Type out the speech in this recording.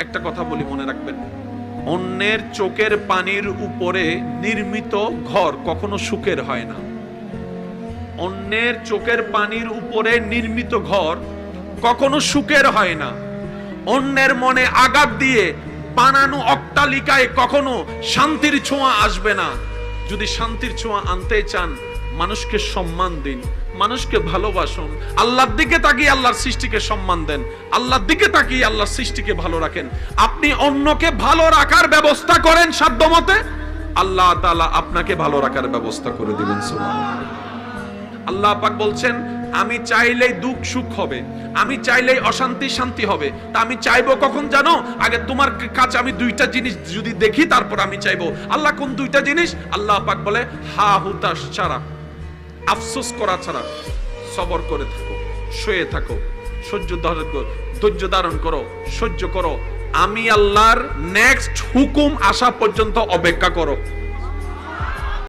একটা কথা বলি, মনে রাখবেন, অন্যের চোখের পানির উপরে নির্মিত ঘর কখনো সুখের হয় না। অন্যের চোখের পানির উপরে নির্মিত ঘর কখনো সুখের হয় না। অন্যের মনে আঘাত দিয়ে বানানো অট্টালিকায় কখনো শান্তির ছোঁয়া আসবে না। যদি শান্তির ছোঁয়া আনতে চান, মানুষকে সম্মান দিন, মানুষকে ভালোবাসুন, আল্লাহর দিকে তাকিয়ে আল্লাহর সৃষ্টিকে সম্মান দেন, আল্লাহর দিকে তাকিয়ে আল্লাহর সৃষ্টিকে ভালো রাখেন। আপনি অন্যকে ভালো রাখার ব্যবস্থা করেন সাধ্যমতে, আল্লাহ তাআলা আপনাকে ভালো রাখার ব্যবস্থা করে দিবেন। সুবহানাল্লাহ। আল্লাহ পাক বলছেন, আমি চাইলেই দুঃখ সুখ হবে, আমি চাইলেই অশান্তি শান্তি হবে। তা আমি চাইবো কখন জানো? আগে তোমার কাছে আমি দুইটা জিনিস যদি দেখি, তারপর আমি চাইবো। আল্লাহ কোন দুইটা জিনিস? আল্লাহ পাক বলে, হা হুতাশ ছাড়া, আফসোস করা ছাড়া সবর করে থাকো, শুয়ে থাকো, ধৈর্য ধারণ করো, সহ্য করো, আমি আল্লাহর নেক্সট হুকুম আসা পর্যন্ত অপেক্ষা করো।